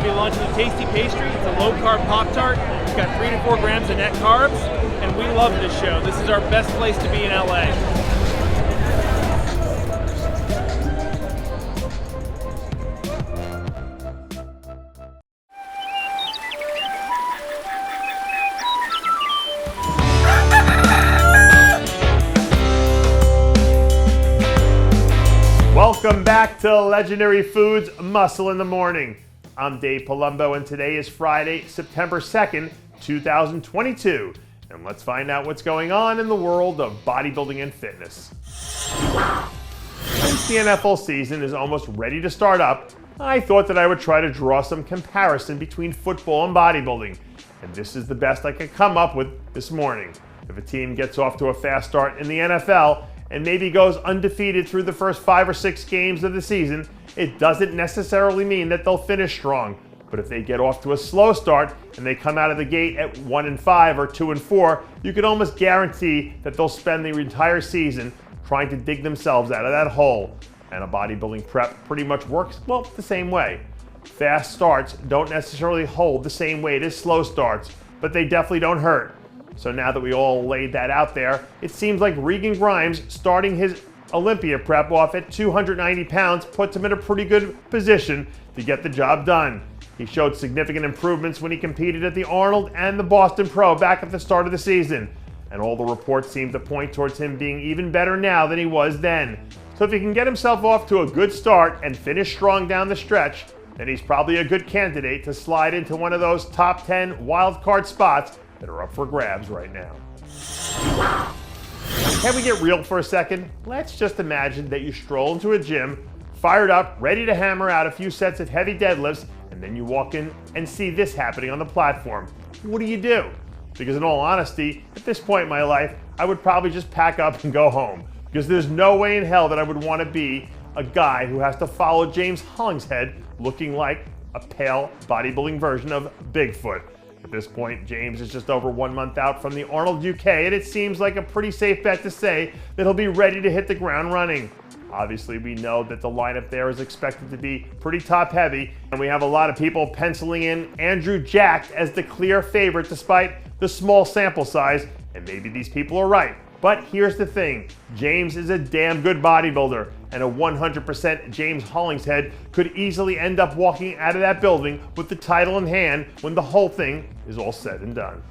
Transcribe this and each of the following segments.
going to be launching a tasty pastry. It's a low-carb Pop-Tart. It's got 3 to 4 grams of net carbs, and we love this show. This is our best place to be in LA. Welcome back to Legendary Foods Muscle in the Morning. I'm Dave Palumbo, and today is Friday, September 2nd, 2022. And let's find out what's going on in the world of bodybuilding and fitness. Since the NFL season is almost ready to start up, I thought that I would try to draw some comparison between football and bodybuilding. And this is the best I could come up with this morning. If a team gets off to a fast start in the NFL, and maybe goes undefeated through the first 5 or 6 games of the season, it doesn't necessarily mean that they'll finish strong. But if they get off to a slow start and they come out of the gate at 1-5 or 2-4, you can almost guarantee that they'll spend the entire season trying to dig themselves out of that hole. And a bodybuilding prep pretty much works, well, the same way. Fast starts don't necessarily hold the same weight as slow starts, but they definitely don't hurt. So now that we all laid that out there, it seems like Regan Grimes starting his Olympia prep off at 290 pounds puts him in a pretty good position to get the job done. He showed significant improvements when he competed at the Arnold and the Boston Pro back at the start of the season. And all the reports seem to point towards him being even better now than he was then. So if he can get himself off to a good start and finish strong down the stretch, then he's probably a good candidate to slide into one of those top 10 wild card spots that are up for grabs right now. Can we get real for a second? Let's just imagine that you stroll into a gym, fired up, ready to hammer out a few sets of heavy deadlifts, and then you walk in and see this happening on the platform. What do you do? Because in all honesty, at this point in my life, I would probably just pack up and go home. Because there's no way in hell that I would want to be a guy who has to follow James Hollingshead looking like a pale bodybuilding version of Bigfoot. At this point, James is just over 1 month out from the Arnold UK, and it seems like a pretty safe bet to say that he'll be ready to hit the ground running. Obviously, we know that the lineup there is expected to be pretty top heavy, and we have a lot of people penciling in Andrew Jacked as the clear favorite despite the small sample size, and maybe these people are right. But here's the thing, James is a damn good bodybuilder, and a 100% James Hollingshead could easily end up walking out of that building with the title in hand when the whole thing is all said and done.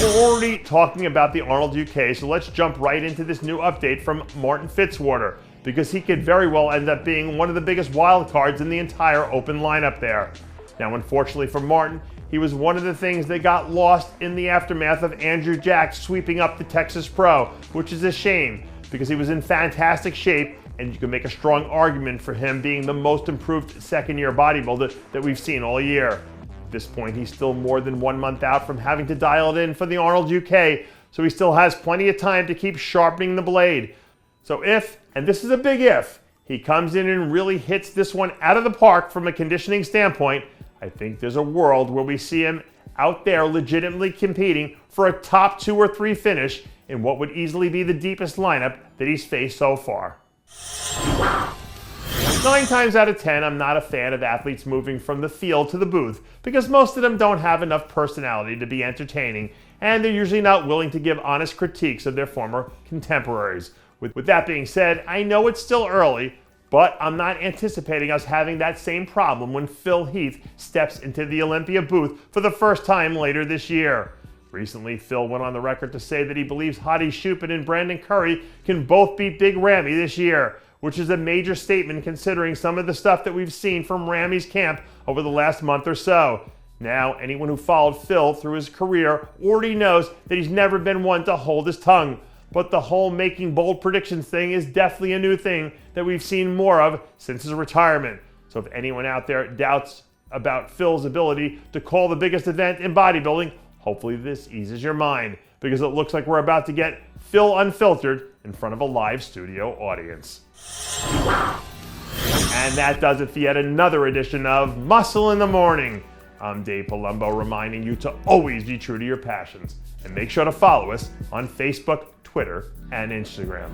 We're already talking about the Arnold UK, so let's jump right into this new update from Martin Fitzwater, because he could very well end up being one of the biggest wild cards in the entire open lineup there. Now, unfortunately for Martin, he was one of the things that got lost in the aftermath of Andrew Jack sweeping up the Texas Pro, which is a shame because he was in fantastic shape, and you can make a strong argument for him being the most improved second-year bodybuilder that we've seen all year. At this point, he's still more than 1 month out from having to dial it in for the Arnold UK, so he still has plenty of time to keep sharpening the blade. So if, and this is a big if, he comes in and really hits this one out of the park from a conditioning standpoint, I think there's a world where we see him out there legitimately competing for a top 2 or 3 finish in what would easily be the deepest lineup that he's faced so far. 9 times out of 10, I'm not a fan of athletes moving from the field to the booth because most of them don't have enough personality to be entertaining, and they're usually not willing to give honest critiques of their former contemporaries. With that being said, I know it's still early, but I'm not anticipating us having that same problem when Heath steps into the Olympia booth for the first time later this year. Recently, Phil went on the record to say that he believes Hadi Choopan and Brandon Curry can both beat Big Ramy this year, which is a major statement considering some of the stuff that we've seen from Ramy's camp over the last month or so. Now, anyone who followed Phil through his career already knows that he's never been one to hold his tongue. But the whole making bold predictions thing is definitely a new thing that we've seen more of since his retirement. So if anyone out there doubts about Phil's ability to call the biggest event in bodybuilding, hopefully this eases your mind, because it looks like we're about to get Phil unfiltered in front of a live studio audience. And that does it for yet another edition of Muscle in the Morning. I'm Dave Palumbo, reminding you to always be true to your passions. And make sure to follow us on Facebook, Twitter, and Instagram.